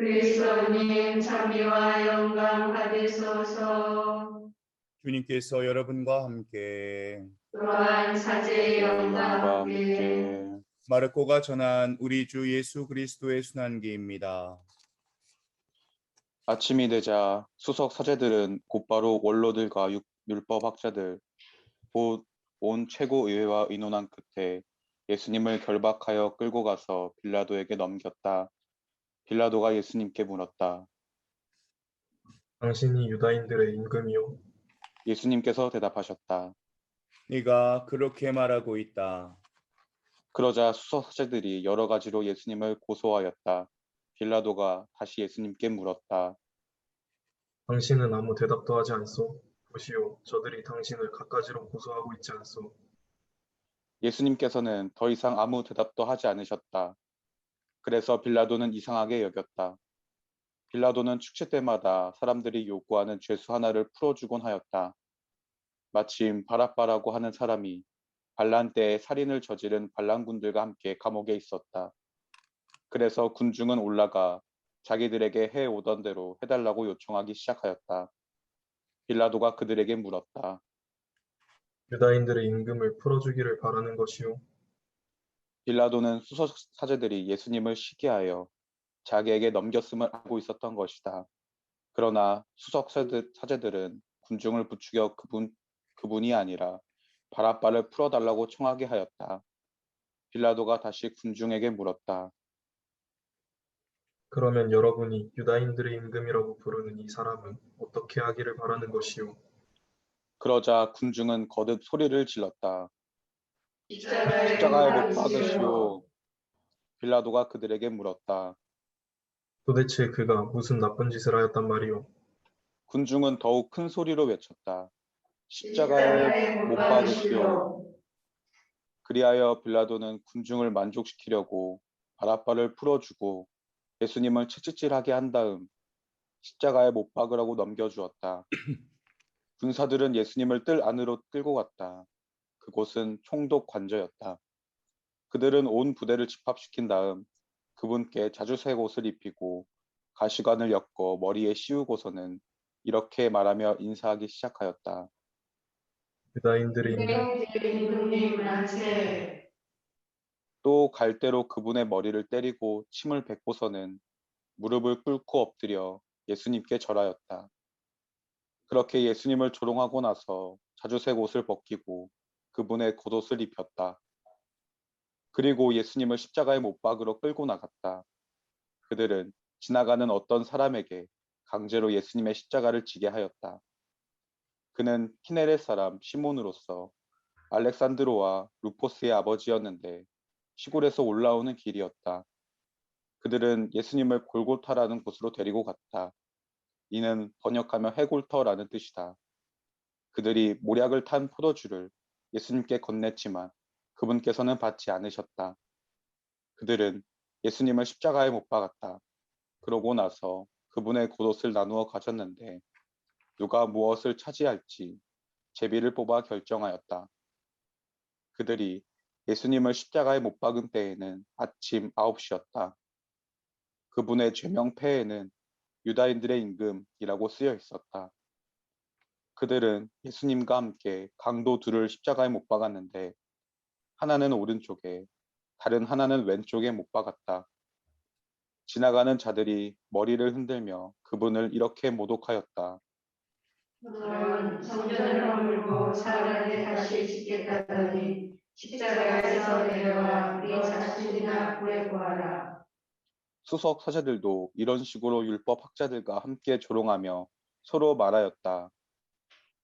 그리스도님 찬미와 영광 받으소서. 주님께서 여러분과 함께 또한 사제의 영광과 함께 마르코가 전한 우리 주 예수 그리스도의 순환기입니다. 아침이 되자 수석 사제들은 곧바로 원로들과 율법학자들 곧 온 최고의회와 의논한 끝에 예수님을 결박하여 끌고 가서 빌라도에게 넘겼다. 빌라도가 예수님께 물었다. 당신이 유다인들의 임금이요? 예수님께서 대답하셨다. 네가 그렇게 말하고 있다. 그러자 수석 사제들이 여러 가지로 예수님을 고소하였다. 빌라도가 다시 예수님께 물었다. 당신은 아무 대답도 하지 않소? 보시오, 저들이 당신을 갖가지로 고소하고 있지 않소? 예수님께서는 더 이상 아무 대답도 하지 않으셨다. 그래서 빌라도는 이상하게 여겼다. 빌라도는 축제 때마다 사람들이 요구하는 죄수 하나를 풀어주곤 하였다. 마침 바라빠라고 하는 사람이 반란 때에 살인을 저지른 반란군들과 함께 감옥에 있었다. 그래서 군중은 올라가 자기들에게 해오던 대로 해달라고 요청하기 시작하였다. 빌라도가 그들에게 물었다. 유다인들의 임금을 풀어주기를 바라는 것이요? 빌라도는 수석 사제들이 예수님을 시기하여 자기에게 넘겼음을 알고 있었던 것이다. 그러나 수석 사제들은 군중을 부추겨 그분이 아니라 바라빠를 풀어달라고 청하게 하였다. 빌라도가 다시 군중에게 물었다. 그러면 여러분이 유다인들의 임금이라고 부르는 이 사람은 어떻게 하기를 바라는 것이요? 그러자 군중은 거듭 소리를 질렀다. 십자가에 십자가에 못 박으시오. 박으시오. 빌라도가 그들에게 물었다. 도대체 그가 무슨 나쁜 짓을 하였단 말이오? 군중은 더욱 큰 소리로 외쳤다. 십자가에 못 박으시오. 그리하여 빌라도는 군중을 만족시키려고 바라빠를 풀어주고 예수님을 채찍질하게 한 다음 십자가에 못 박으라고 넘겨주었다. 군사들은 예수님을 뜰 안으로 끌고 갔다. 그곳은 총독 관저였다. 그들은 온 부대를 집합시킨 다음 그분께 자주색 옷을 입히고 가시관을 엮어 머리에 씌우고서는 이렇게 말하며 인사하기 시작하였다. 유다인들의 임금, 임금님 만세. 또 갈대로 그분의 머리를 때리고 침을 뱉고서는 무릎을 꿇고 엎드려 예수님께 절하였다. 그렇게 예수님을 조롱하고 나서 자주색 옷을 벗기고 그분의 겉옷을 입혔다. 그리고 예수님을 십자가에 못 박으러 끌고 나갔다. 그들은 지나가는 어떤 사람에게 강제로 예수님의 십자가를 지게 하였다. 그는 키네렛 사람 시몬으로서 알렉산드로와 루포스의 아버지였는데 시골에서 올라오는 길이었다. 그들은 예수님을 골고타라는 곳으로 데리고 갔다. 이는 번역하면 해골터라는 뜻이다. 그들이 모략을 탄 포도주를 예수님께 건넸지만 그분께서는 받지 않으셨다. 그들은 예수님을 십자가에 못 박았다. 그러고 나서 그분의 겉옷을 나누어 가졌는데 누가 무엇을 차지할지 제비를 뽑아 결정하였다. 그들이 예수님을 십자가에 못 박은 때에는 아침 9시였다. 그분의 죄명패에는 유다인들의 임금이라고 쓰여 있었다. 그들은 예수님과 함께 강도 둘을 십자가에 못 박았는데 하나는 오른쪽에 다른 하나는 왼쪽에 못 박았다. 지나가는 자들이 머리를 흔들며 그분을 이렇게 모독하였다. 너는 성전을 허물고 4일에 다시 짓겠다더니 십자가에서 내려와 우리 자신이나 구해보아라. 수석 사제들도 이런 식으로 율법 학자들과 함께 조롱하며 서로 말하였다.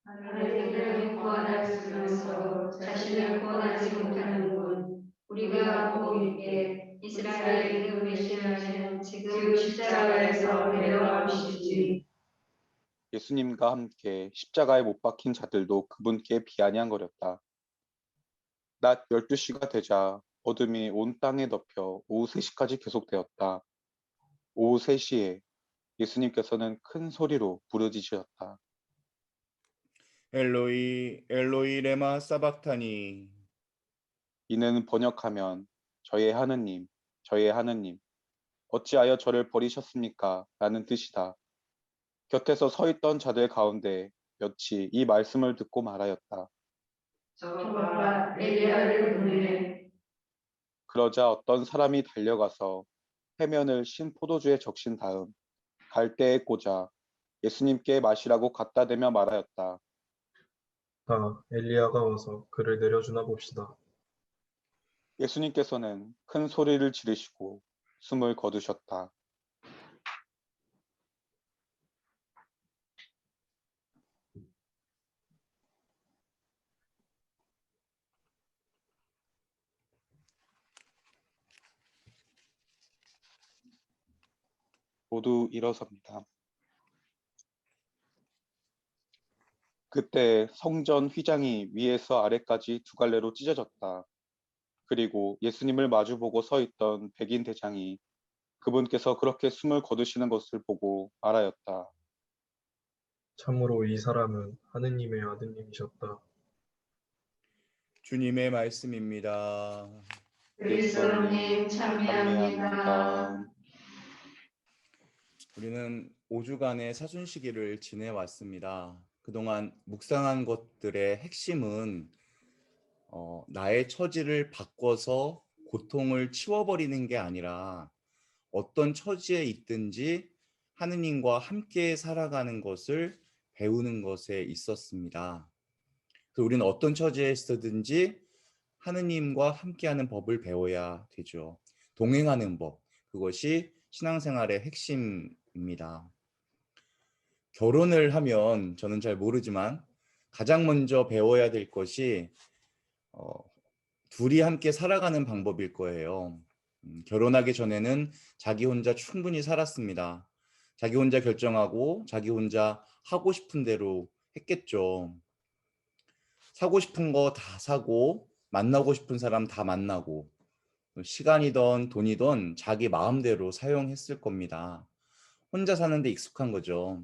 하나님을 구원하시면서 자신을 구원하지 못하는군. 우리가 복 있게 이스라엘의 그 메시아는 지금 십자가에서 내려오시지. 예수님과 함께 십자가에 못 박힌 자들도 그분께 비아냥거렸다. 낮 12시가 되자 어둠이 온 땅에 덮여 오후 3시까지 계속되었다. 오후 3시에 예수님께서는 큰 소리로 부르짖으셨다. 엘로이 엘로이 레마 사박타니. 이는 번역하면 저의 하느님, 저의 하느님, 어찌하여 저를 버리셨습니까? 라는 뜻이다. 곁에서 서 있던 자들 가운데 몇이 이 말씀을 듣고 말하였다. 저가 엘리야를 보내네. 그러자 어떤 사람이 달려가서 해면을 신 포도주에 적신 다음 갈대에 꽂아 예수님께 마시라고 갖다 대며 말하였다. 자, 엘리야가 와서 그를 내려주나 봅시다. 예수님께서는 큰 소리를 지르시고 숨을 거두셨다. 모두 일어섭니다. 그때 성전 휘장이 위에서 아래까지 두 갈래로 찢어졌다. 그리고 예수님을 마주보고 서 있던 백인 대장이 그분께서 그렇게 숨을 거두시는 것을 보고 말하였다. 참으로 이 사람은 하느님의 아드님이셨다. 주님의 말씀입니다. 그리스도님 참여합니다. 우리는 5주간의 사순시기를 지내왔습니다. 그동안 묵상한 것들의 핵심은 나의 처지를 바꿔서 고통을 치워버리는 게 아니라 어떤 처지에 있든지 하느님과 함께 살아가는 것을 배우는 것에 있었습니다. 그래서 우리는 어떤 처지에 있었든지 하느님과 함께하는 법을 배워야 되죠. 동행하는 법, 그것이 신앙생활의 핵심입니다. 결혼을 하면 저는 잘 모르지만 가장 먼저 배워야 될 것이 둘이 함께 살아가는 방법일 거예요. 결혼하기 전에는 자기 혼자 충분히 살았습니다. 자기 혼자 결정하고 자기 혼자 하고 싶은 대로 했겠죠. 사고 싶은 거 다 사고 만나고 싶은 사람 다 만나고 시간이든 돈이든 자기 마음대로 사용했을 겁니다. 혼자 사는데 익숙한 거죠.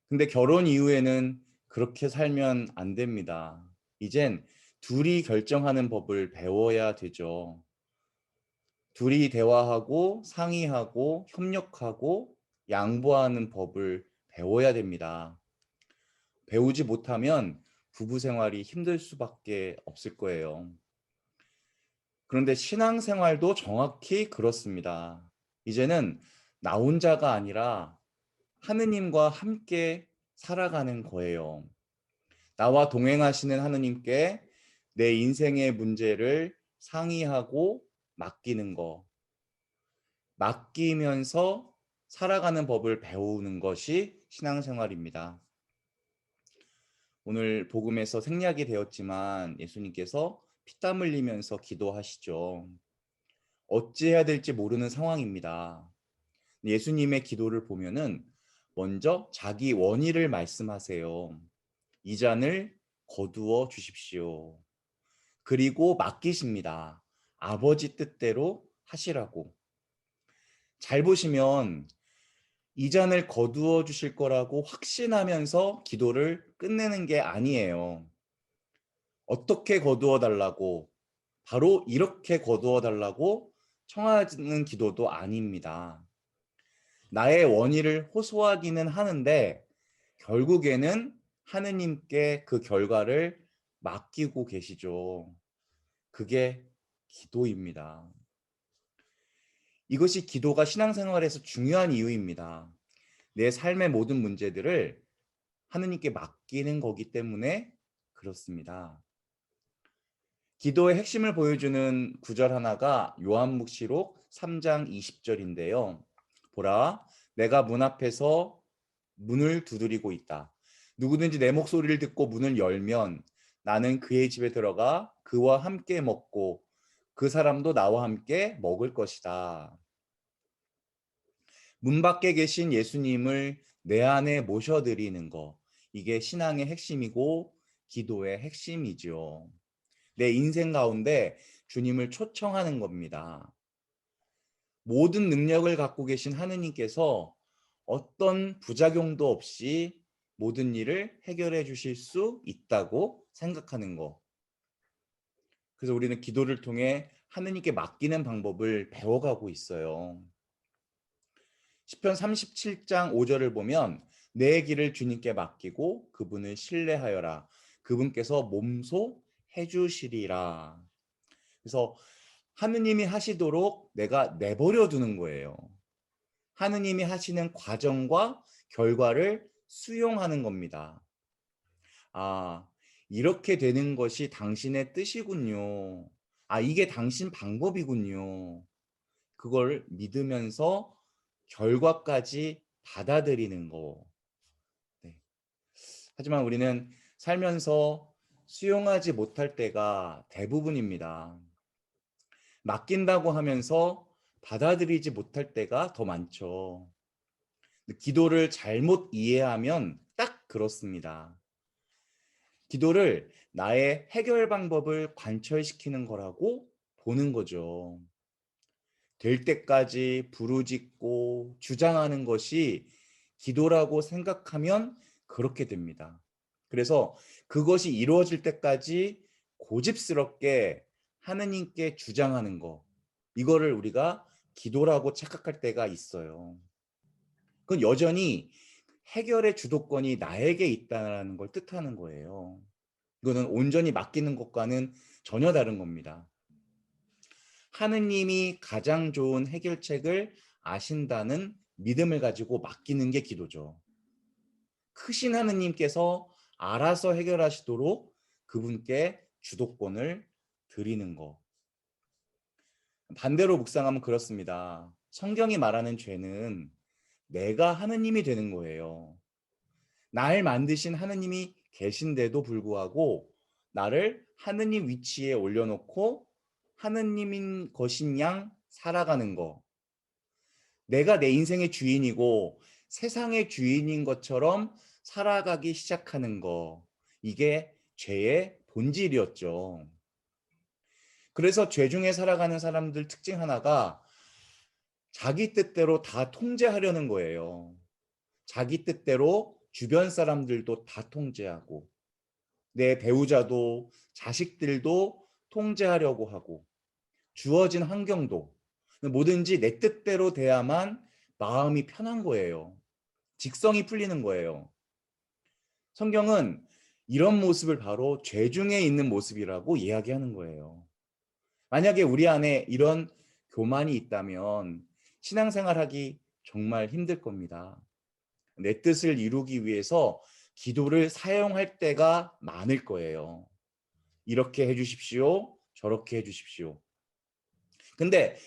근데 결혼 이후에는 그렇게 살면 안 됩니다. 이젠 둘이 결정하는 법을 배워야 되죠. 둘이 대화하고 상의하고 협력하고 양보하는 법을 배워야 됩니다. 배우지 못하면 부부 생활이 힘들 수밖에 없을 거예요. 그런데 신앙생활도 정확히 그렇습니다. 이제는 나 혼자가 아니라 하느님과 함께 살아가는 거예요. 나와 동행하시는 하느님께 내 인생의 문제를 상의하고 맡기는 거. 맡기면서 살아가는 법을 배우는 것이 신앙생활입니다. 오늘 복음에서 생략이 되었지만 예수님께서 피땀 흘리면서 기도하시죠. 어찌해야 될지 모르는 상황입니다. 예수님의 기도를 보면은 먼저 자기 원의를 말씀하세요. 이 잔을 거두어 주십시오. 그리고 맡기십니다. 아버지 뜻대로 하시라고. 잘 보시면 이 잔을 거두어 주실 거라고 확신하면서 기도를 끝내는 게 아니에요. 어떻게 거두어 달라고, 바로 이렇게 거두어 달라고 청하는 기도도 아닙니다. 나의 원의를 호소하기는 하는데 결국에는 하느님께 그 결과를 맡기고 계시죠. 그게 기도입니다. 이것이 기도가 신앙생활에서 중요한 이유입니다. 내 삶의 모든 문제들을 하느님께 맡기는 거기 때문에 그렇습니다. 기도의 핵심을 보여주는 구절 하나가 요한묵시록 3장 20절인데요. 보라, 내가 문 앞에서 문을 두드리고 있다. 누구든지 내 목소리를 듣고 문을 열면 나는 그의 집에 들어가 그와 함께 먹고 그 사람도 나와 함께 먹을 것이다. 문 밖에 계신 예수님을 내 안에 모셔드리는 거, 이게 신앙의 핵심이고 기도의 핵심이죠. 내 인생 가운데 주님을 초청하는 겁니다. 모든 능력을 갖고 계신 하느님께서 어떤 부작용도 없이 모든 일을 해결해 주실 수 있다고 생각하는 거. 그래서 우리는 기도를 통해 하느님께 맡기는 방법을 배워가고 있어요. 시편 37장 5절을 보면 내 길을 주님께 맡기고 그분을 신뢰하여라. 그분께서 몸소 해주시리라. 그래서 하느님이 하시도록 내가 내버려 두는 거예요. 하느님이 하시는 과정과 결과를 수용하는 겁니다. 아, 이렇게 되는 것이 당신의 뜻이군요. 아, 이게 당신 방법이군요. 그걸 믿으면서 결과까지 받아들이는 거. 네. 하지만 우리는 살면서 수용하지 못할 때가 대부분입니다. 맡긴다고 하면서 받아들이지 못할 때가 더 많죠. 기도를 잘못 이해하면 딱 그렇습니다. 기도를 나의 해결 방법을 관철시키는 거라고 보는 거죠. 될 때까지 부르짖고 주장하는 것이 기도라고 생각하면 그렇게 됩니다. 그래서 그것이 이루어질 때까지 고집스럽게 하느님께 주장하는 거, 이거를 우리가 기도라고 착각할 때가 있어요. 그건 여전히 해결의 주도권이 나에게 있다는 걸 뜻하는 거예요. 이거는 온전히 맡기는 것과는 전혀 다른 겁니다. 하느님이 가장 좋은 해결책을 아신다는 믿음을 가지고 맡기는 게 기도죠. 크신 하느님께서 알아서 해결하시도록 그분께 주도권을 드리는 거. 반대로 묵상하면 그렇습니다. 성경이 말하는 죄는 내가 하느님이 되는 거예요. 날 만드신 하느님이 계신데도 불구하고 나를 하느님 위치에 올려놓고 하느님인 것인 양 살아가는 거. 내가 내 인생의 주인이고 세상의 주인인 것처럼 살아가기 시작하는 거. 이게 죄의 본질이었죠. 그래서 죄 중에 살아가는 사람들 특징 하나가 자기 뜻대로 다 통제하려는 거예요. 자기 뜻대로 주변 사람들도 다 통제하고 내 배우자도 자식들도 통제하려고 하고 주어진 환경도 뭐든지 내 뜻대로 돼야만 마음이 편한 거예요. 직성이 풀리는 거예요. 성경은 이런 모습을 바로 죄 중에 있는 모습이라고 이야기하는 거예요. 만약에 우리 안에 이런 교만이 있다면 신앙생활하기 정말 힘들 겁니다. 내 뜻을 이루기 위해서 기도를 사용할 때가 많을 거예요. 이렇게 해주십시오. 저렇게 해주십시오. 근데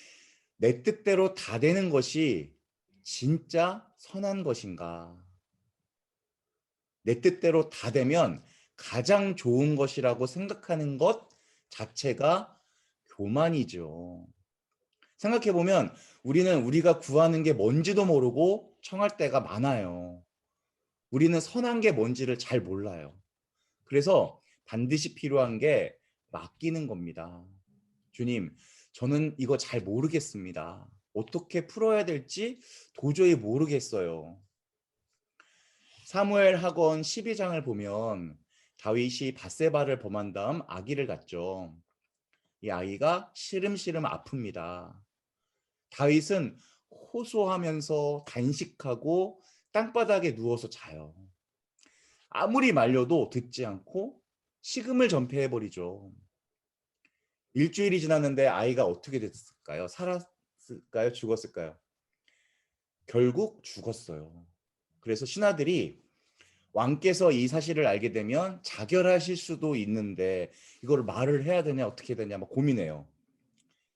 내 뜻대로 다 되는 것이 진짜 선한 것인가? 내 뜻대로 다 되면 가장 좋은 것이라고 생각하는 것 자체가 교만이죠. 생각해보면 우리는 우리가 구하는 게 뭔지도 모르고 청할 때가 많아요. 우리는 선한 게 뭔지를 잘 몰라요. 그래서 반드시 필요한 게 맡기는 겁니다. 주님, 저는 이거 잘 모르겠습니다. 어떻게 풀어야 될지 도저히 모르겠어요. 사무엘 하건 12장을 보면 다윗이 밧세바를 범한 다음 아기를 갖죠. 이 아이가 시름시름 아픕니다. 다윗은 호소하면서 단식하고 땅바닥에 누워서 자요. 아무리 말려도 듣지 않고 식음을 전폐해버리죠. 일주일이 지났는데 아이가 어떻게 됐을까요? 살았을까요? 죽었을까요? 결국 죽었어요. 그래서 신하들이 왕께서 이 사실을 알게 되면 자결하실 수도 있는데 이걸 말을 해야 되냐 어떻게 되냐 막 고민해요.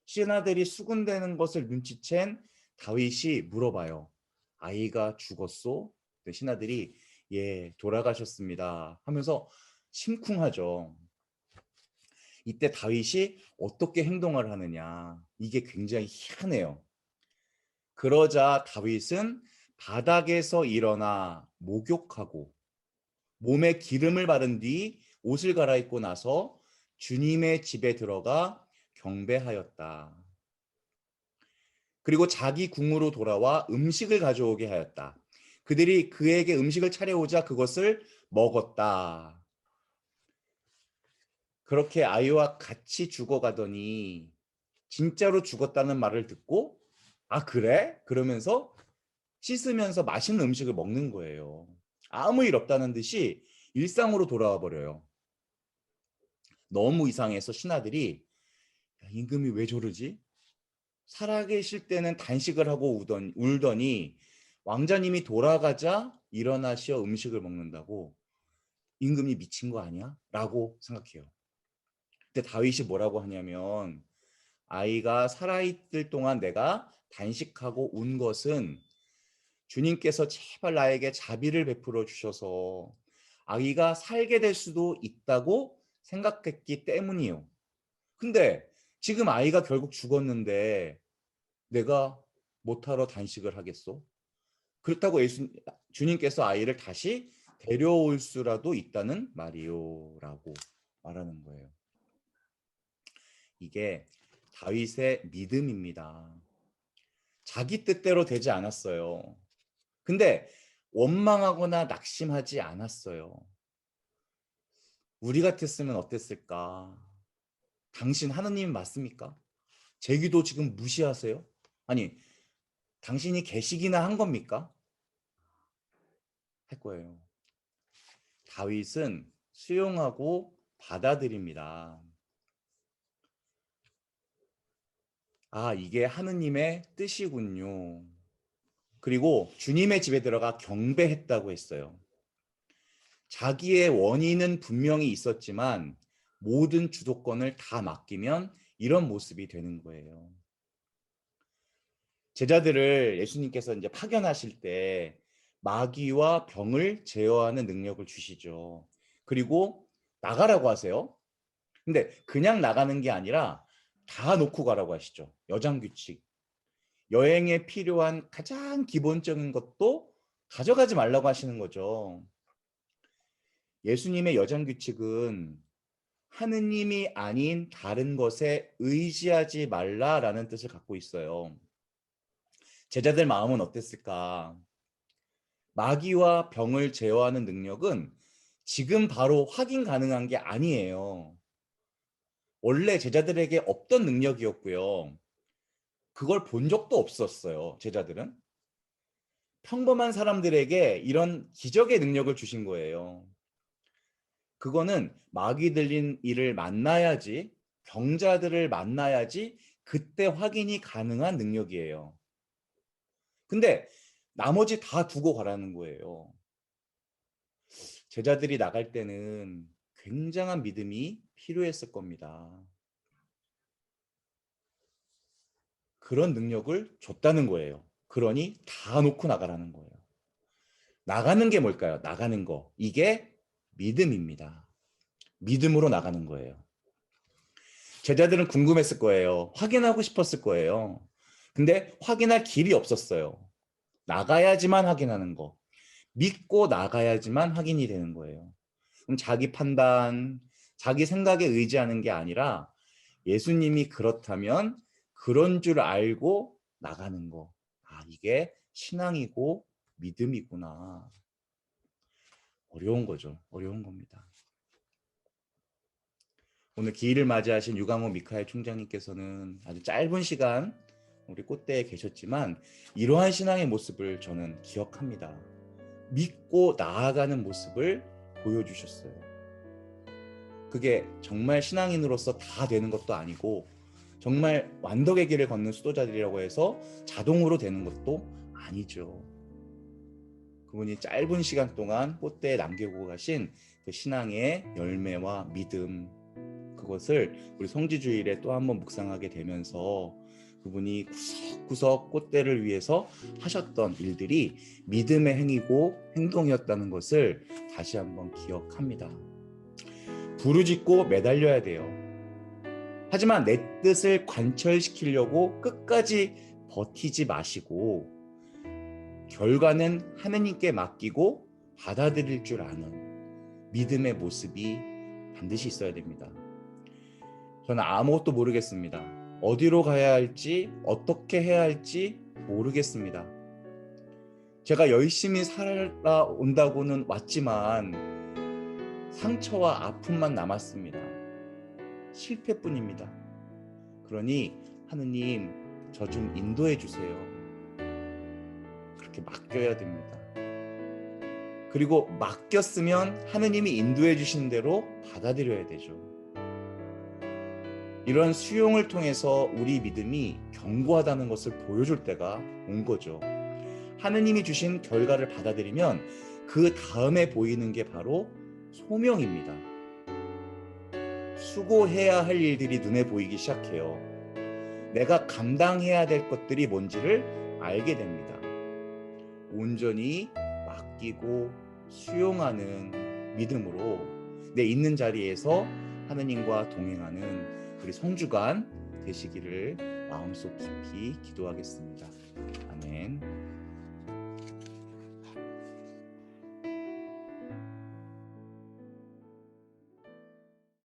신하들이 수군대는 것을 눈치챈 다윗이 물어봐요. 아이가 죽었소? 신하들이 예, 돌아가셨습니다 하면서 심쿵하죠. 이때 다윗이 어떻게 행동을 하느냐, 이게 굉장히 희한해요. 그러자 다윗은 바닥에서 일어나 목욕하고 몸에 기름을 바른 뒤 옷을 갈아입고 나서 주님의 집에 들어가 경배하였다. 그리고 자기 궁으로 돌아와 음식을 가져오게 하였다. 그들이 그에게 음식을 차려오자 그것을 먹었다. 그렇게 아이와 같이 죽어가더니 진짜로 죽었다는 말을 듣고 아 그래? 그러면서 씻으면서 맛있는 음식을 먹는 거예요. 아무 일 없다는 듯이 일상으로 돌아와 버려요. 너무 이상해서 신하들이 야, 임금이 왜 저러지? 살아계실 때는 단식을 하고 울더니 왕자님이 돌아가자 일어나 쉬어 음식을 먹는다고 임금이 미친 거 아니야? 라고 생각해요. 그때 다윗이 뭐라고 하냐면 아이가 살아있을 동안 내가 단식하고 운 것은 주님께서 제발 나에게 자비를 베풀어 주셔서 아이가 살게 될 수도 있다고 생각했기 때문이에요. 근데 지금 아이가 결국 죽었는데 내가 못하러 단식을 하겠어? 그렇다고 주님께서 아이를 다시 데려올 수라도 있다는 말이요 라고 말하는 거예요. 이게 다윗의 믿음입니다. 자기 뜻대로 되지 않았어요. 근데 원망하거나 낙심하지 않았어요. 우리 같았으면 어땠을까? 당신 하느님 맞습니까? 제 기도 지금 무시하세요? 아니, 당신이 계시기나 한 겁니까? 할 거예요. 다윗은 수용하고 받아들입니다. 아, 이게 하느님의 뜻이군요. 그리고 주님의 집에 들어가 경배했다고 했어요. 자기의 원인은 분명히 있었지만 모든 주도권을 다 맡기면 이런 모습이 되는 거예요. 제자들을 예수님께서 이제 파견하실 때 마귀와 병을 제어하는 능력을 주시죠. 그리고 나가라고 하세요. 근데 그냥 나가는 게 아니라 다 놓고 가라고 하시죠. 여장규칙. 여행에 필요한 가장 기본적인 것도 가져가지 말라고 하시는 거죠. 예수님의 여장규칙은 하느님이 아닌 다른 것에 의지하지 말라라는 뜻을 갖고 있어요. 제자들 마음은 어땠을까? 마귀와 병을 제어하는 능력은 지금 바로 확인 가능한 게 아니에요. 원래 제자들에게 없던 능력이었고요. 그걸 본 적도 없었어요, 제자들은. 평범한 사람들에게 이런 기적의 능력을 주신 거예요. 그거는 마귀 들린 이를 만나야지, 병자들을 만나야지 그때 확인이 가능한 능력이에요. 근데 나머지 다 두고 가라는 거예요. 제자들이 나갈 때는 굉장한 믿음이 필요했을 겁니다. 그런 능력을 줬다는 거예요. 그러니 다 놓고 나가라는 거예요. 나가는 게 뭘까요? 나가는 거. 이게 믿음입니다. 믿음으로 나가는 거예요. 제자들은 궁금했을 거예요. 확인하고 싶었을 거예요. 근데 확인할 길이 없었어요. 나가야지만 확인하는 거. 믿고 나가야지만 확인이 되는 거예요. 그럼 자기 판단, 자기 생각에 의지하는 게 아니라 예수님이 그렇다면 그런 줄 알고 나가는 거. 아, 이게 신앙이고 믿음이구나. 어려운 거죠. 어려운 겁니다. 오늘 기일을 맞이하신 유강호 미카엘 총장님께서는 아주 짧은 시간 우리 꽃대에 계셨지만 이러한 신앙의 모습을 저는 기억합니다. 믿고 나아가는 모습을 보여주셨어요. 그게 정말 신앙인으로서 다 되는 것도 아니고 정말 완덕의 길을 걷는 수도자들이라고 해서 자동으로 되는 것도 아니죠. 그분이 짧은 시간 동안 꽃대에 남기고 가신 그 신앙의 열매와 믿음, 그것을 우리 성지주일에 또 한번 묵상하게 되면서 그분이 구석구석 꽃대를 위해서 하셨던 일들이 믿음의 행위고 행동이었다는 것을 다시 한번 기억합니다. 부르짖고 매달려야 돼요. 하지만 내 뜻을 관철시키려고 끝까지 버티지 마시고 결과는 하느님께 맡기고 받아들일 줄 아는 믿음의 모습이 반드시 있어야 됩니다. 저는 아무것도 모르겠습니다. 어디로 가야 할지, 어떻게 해야 할지 모르겠습니다. 제가 열심히 살아온다고는 왔지만 상처와 아픔만 남았습니다. 실패뿐입니다. 그러니 하느님, 저 좀 인도해 주세요. 그렇게 맡겨야 됩니다. 그리고 맡겼으면 하느님이 인도해 주신 대로 받아들여야 되죠. 이런 수용을 통해서 우리 믿음이 견고하다는 것을 보여줄 때가 온 거죠. 하느님이 주신 결과를 받아들이면 그 다음에 보이는 게 바로 소명입니다. 수고해야 할 일들이 눈에 보이기 시작해요. 내가 감당해야 될 것들이 뭔지를 알게 됩니다. 온전히 맡기고 수용하는 믿음으로 내 있는 자리에서 하느님과 동행하는 우리 성주간 되시기를 마음속 깊이 기도하겠습니다. 아멘.